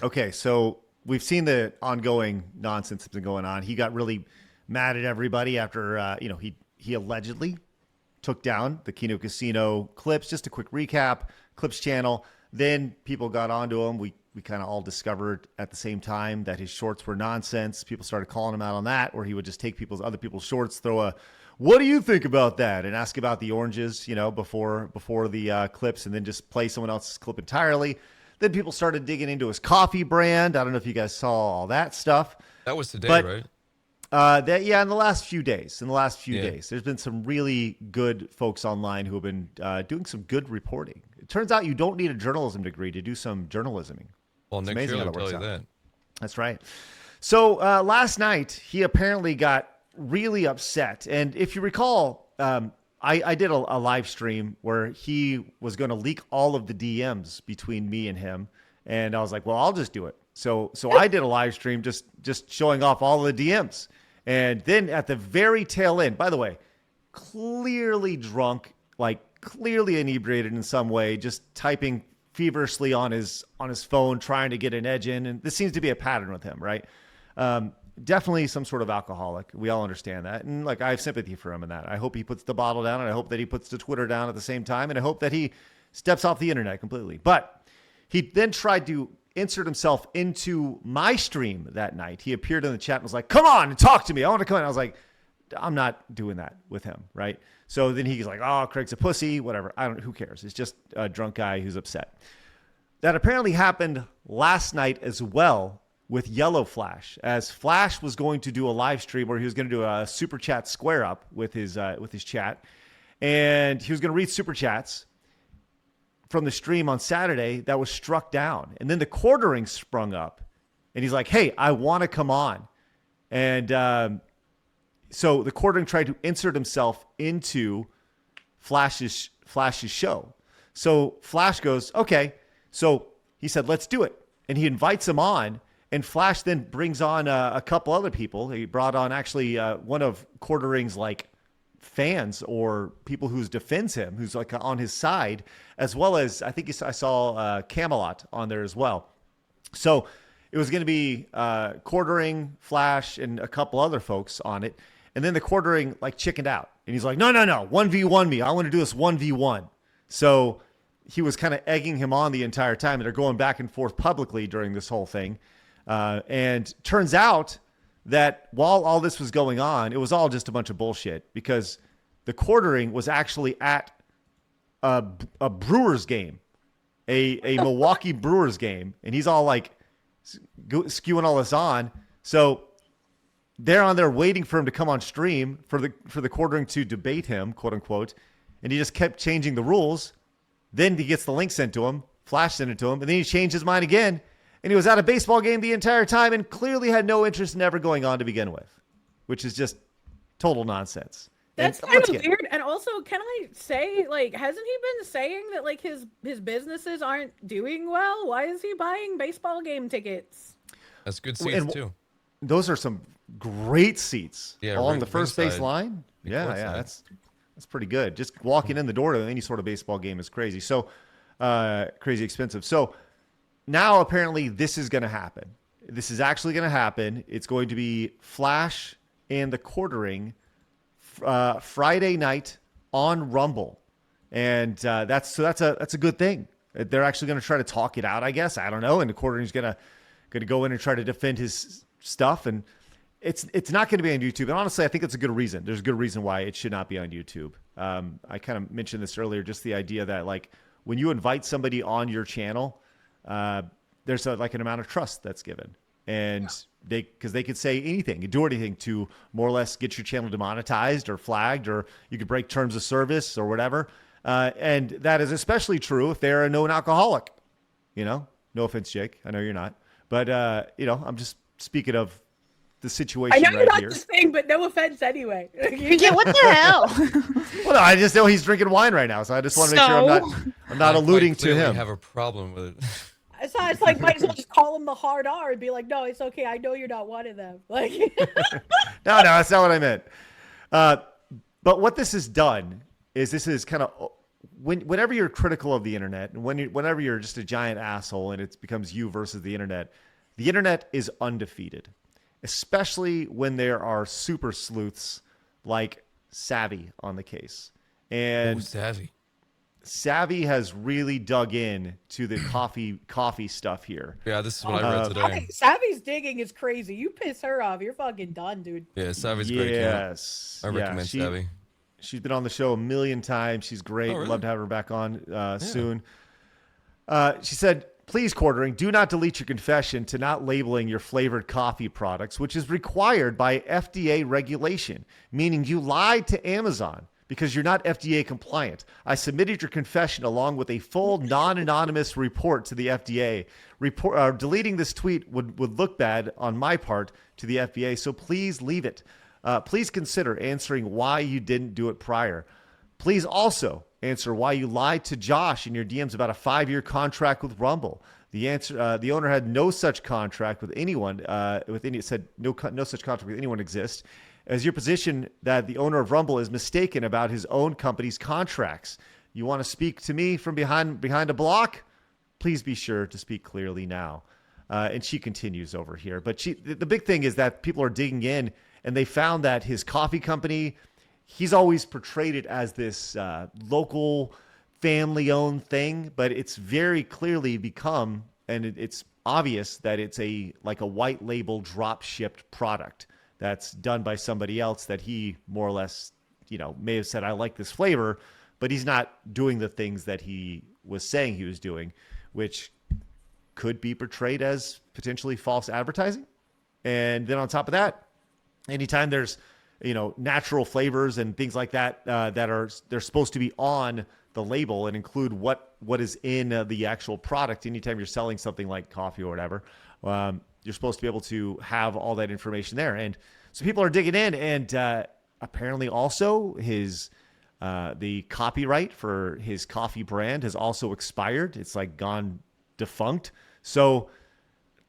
Okay, so we've seen the ongoing nonsense that's been going on. He got really mad at everybody after he allegedly took down the Kino Casino clips. Just a quick recap, clips channel. Then people got onto him. We kind of all discovered at the same time that his shorts were nonsense. People started calling him out on that, or he would just take other people's shorts, throw a "What do you think about that?" and ask about the oranges, before the clips, and then just play someone else's clip entirely. Then people started digging into his coffee brand. I don't know if you guys saw all that stuff. That was today, but, right? In the last few days. There's been some really good folks online who have been doing some good reporting. It turns out you don't need a journalism degree to do some journalisming. Well, Nick Fury will tell you that. That's right. So last night, he apparently got really upset. And if you recall, I did a live stream where he was going to leak all of the DMs between me and him. And I was like, well, I'll just do it. So I did a live stream just showing off all of the DMs. And then at the very tail end, by the way, clearly drunk, like clearly inebriated in some way, just typing feverishly on his phone, trying to get an edge in. And this seems to be a pattern with him, right? Definitely some sort of alcoholic. We all understand that. And like, I have sympathy for him in that. I hope he puts the bottle down, and I hope that he puts the Twitter down at the same time. And I hope that he steps off the internet completely. But he then tried to insert himself into my stream that night. He appeared in the chat and was like, "Come on and talk to me. I want to come in." I was like, I'm not doing that with him. Right. So then he's like, "Oh, Craig's a pussy, whatever." Who cares? It's just a drunk guy who's upset. That apparently happened last night as well with YellowFlash, as Flash was going to do a live stream where he was going to do a super chat square up with his chat, and he was going to read super chats from the stream on Saturday that was struck down. And then the Quatering sprung up, and he's like, "Hey, I want to come on." And so the Quatering tried to insert himself into Flash's show. So Flash goes, "Okay." So he said, "Let's do it." And he invites him on. And Flash then brings on a couple other people. He brought on actually one of Quatering's like fans or people who defends him, who's like on his side, as well as I think I saw Camelot on there as well. So it was going to be Quatering, Flash, and a couple other folks on it. And then the Quatering like chickened out. And he's like, no, 1v1 me. I want to do this 1v1. So he was kind of egging him on the entire time. And they're going back and forth publicly during this whole thing. And turns out that while all this was going on, it was all just a bunch of bullshit, because the Quatering was actually at a Brewers game, a Milwaukee Brewers game. And he's all like skewing all this on. So they're on there waiting for him to come on stream for the Quatering to debate him, quote unquote. And he just kept changing the rules. Then he gets the link sent to him, Flash sent it to him, and then he changed his mind again. And he was at a baseball game the entire time and clearly had no interest in ever going on to begin with, which is just total nonsense. That's kind of weird. And also, can I say, like, hasn't he been saying that, like, his businesses aren't doing well? Why is he buying baseball game tickets? That's good seats, too. Those are some great seats along the first base line. Yeah, that's pretty good. Just walking in the door to any sort of baseball game is crazy. So, crazy expensive. So, now, apparently, this is going to happen. This is actually going to happen. It's going to be Flash and the Quatering Friday night on Rumble, and that's a good thing. They're actually going to try to talk it out, I guess. I don't know. And the Quatering's going to go in and try to defend his stuff, and it's not going to be on YouTube. And honestly, I think it's a good reason. There's a good reason why it should not be on YouTube. I kind of mentioned this earlier, just the idea that like when you invite somebody on your channel, there's like an amount of trust that's given, and because they could say anything, do anything to more or less get your channel demonetized or flagged, or you could break terms of service or whatever. And that is especially true if they're a known alcoholic. No offense, Jake. I know you're not, but I'm just speaking of the situation. I know you're right not just saying, but no offense anyway. Yeah, what the hell? Well, no, I just know he's drinking wine right now, so I just want to make sure I'm not alluding to him. I have a problem with it. It's like, might as well just call him the hard R and be like, no, it's okay. I know you're not one of them. Like, no, that's not what I meant. But what this has done is this is kind of whenever you're critical of the internet, and whenever you're just a giant asshole and it becomes you versus the internet is undefeated, especially when there are super sleuths like Savvy on the case. And Savvy has really dug in to the coffee stuff here. Yeah, this is what I read today. Savvy's digging is crazy. You piss her off, you're fucking done, dude. Yeah, Savvy's great. Yes, I recommend Savvy. She's been on the show a million times. She's great. Really? Love to have her back on soon. She said, please, Quatering, do not delete your confession to not labeling your flavored coffee products, which is required by FDA regulation, meaning you lied to Amazon because you're not FDA compliant. I submitted your confession along with a full non-anonymous report to the FDA. Deleting this tweet would look bad on my part to the FDA, so please leave it. Please consider answering why you didn't do it prior. Please also answer why you lied to Josh in your DMs about a 5-year contract with Rumble. The owner had no such contract with anyone. Said no such contract with anyone exists. As your position that the owner of Rumble is mistaken about his own company's contracts. You want to speak to me from behind a block? Please be sure to speak clearly now. And she continues over here. But the big thing is that people are digging in, and they found that his coffee company, he's always portrayed it as this local family-owned thing, but it's very clearly become, and it's obvious that it's like a white label drop-shipped product that's done by somebody else that he more or less, may have said, I like this flavor, but he's not doing the things that he was saying he was doing, which could be portrayed as potentially false advertising. And then on top of that, anytime there's, natural flavors and things like that, they're supposed to be on the label and include what is in the actual product. Anytime you're selling something like coffee or whatever, you're supposed to be able to have all that information there. And so people are digging in, and apparently also the copyright for his coffee brand has also expired. It's like gone defunct. So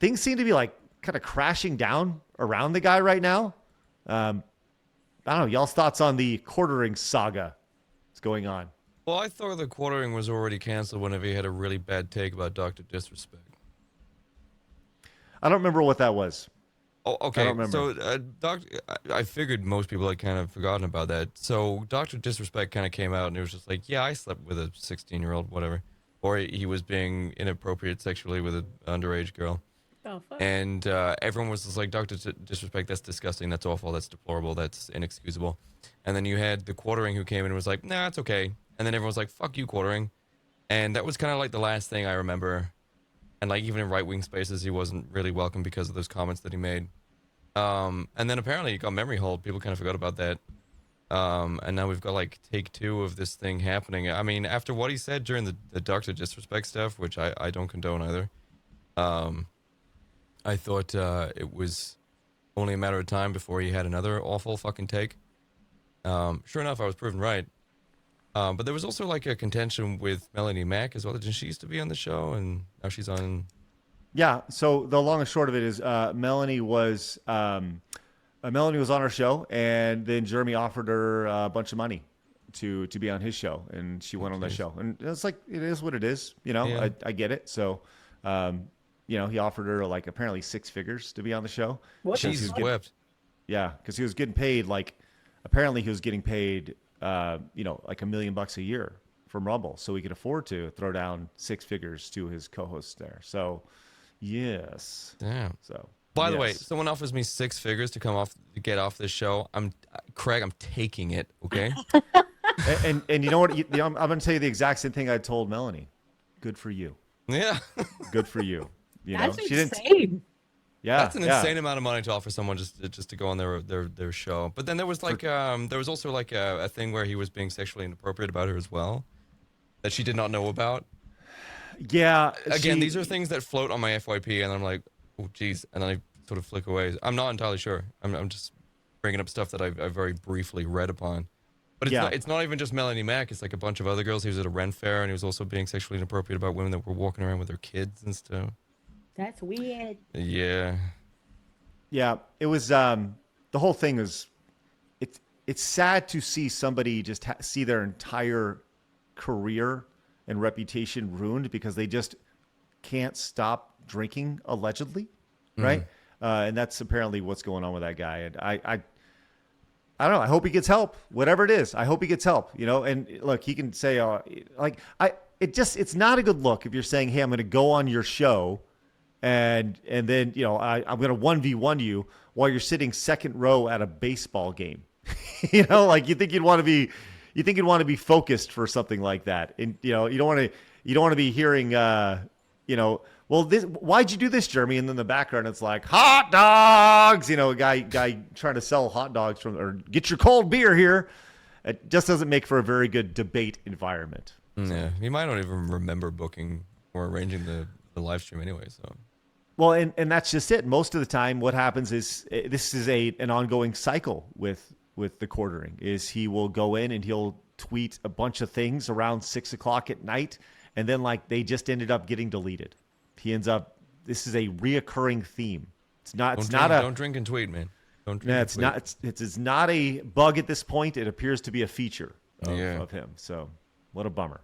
things seem to be like kind of crashing down around the guy right now. I don't know. Y'all's thoughts on the Quatering saga that's going on? Well, I thought the Quatering was already canceled whenever he had a really bad take about Dr. Disrespect. I don't remember what that was. Oh, okay. I don't remember. So, I figured most people had kind of forgotten about that. So, Dr. Disrespect kind of came out and it was just like, yeah, I slept with a 16-year-old, whatever. Or he was being inappropriate sexually with an underage girl. Oh, fuck. And everyone was just like, Dr. Disrespect, that's disgusting, that's awful, that's deplorable, that's inexcusable. And then you had the Quatering who came in and was like, nah, it's okay. And then everyone was like, fuck you, Quatering. And that was kind of like the last thing I remember. And like even in right-wing spaces, he wasn't really welcome because of those comments that he made. And then apparently he got memory hold. People kind of forgot about that. And now we've got like take 2 of this thing happening. I mean, after what he said during the Dr. Disrespect stuff, which I don't condone either, I thought it was only a matter of time before he had another awful fucking take. Sure enough, I was proven right. But there was also like a contention with Melanie Mack as well. Didn't she used to be on the show, and now she's on? Yeah. So the long and short of it is, Melanie was on our show, and then Jeremy offered her a bunch of money to be on his show, and she went on that show. And it's like, it is what it is. Yeah. I get it. So, he offered her like apparently 6 figures to be on the show. What? Jesus wept. Yeah, because he was getting paid apparently he was getting paid like $1 million a year from Rumble, so he could afford to throw down 6 figures to his co-hosts there. So, yes. Damn. So, by the way, someone offers me 6 figures to get off this show. Craig, I'm taking it. Okay. and you know what? I'm going to tell you the exact same thing I told Melanie. Good for you. Yeah. Good for you. That's she insane. Yeah, that's an insane amount of money to offer someone just to go on their show. But then there was like there was also like a thing where he was being sexually inappropriate about her as well, that she did not know about. Yeah. Again, these are things that float on my FYP, and I'm like, oh geez, and then I sort of flick away. I'm not entirely sure. I'm just bringing up stuff that I've very briefly read upon. But it's not even just Melanie Mack. It's like a bunch of other girls. He was at a Ren fair, and he was also being sexually inappropriate about women that were walking around with their kids and stuff. That's weird. Yeah. Yeah, it was the whole thing is it's sad to see somebody just see their entire career and reputation ruined because they just can't stop drinking, allegedly, right? And that's apparently what's going on with that guy. And I don't know. I hope he gets help, whatever it is. I hope he gets help, you know. And look, he can say, it's not a good look if you're saying, hey, I'm going to go on your show, and then I'm going to 1v1 you while you're sitting second row at a baseball game. You know, like you think you'd want to be focused for something like that, and you don't want to be hearing, well, why'd you do this, Jeremy? And then in the background, it's like hot dogs. A guy trying to sell hot dogs or get your cold beer here. It just doesn't make for a very good debate environment. Yeah, you might not even remember booking or arranging the live stream anyway. So, well, and that's just it. Most of the time, what happens is this is an ongoing cycle with TheQuartering. Is he will go in and he'll tweet a bunch of things around 6 o'clock at night, and then they just ended up getting deleted. He ends up. This is a reoccurring theme. It's not. Don't drink and tweet, man. Don't drink. Yeah, it's not. It's not a bug at this point. It appears to be a feature of him. So, what a bummer.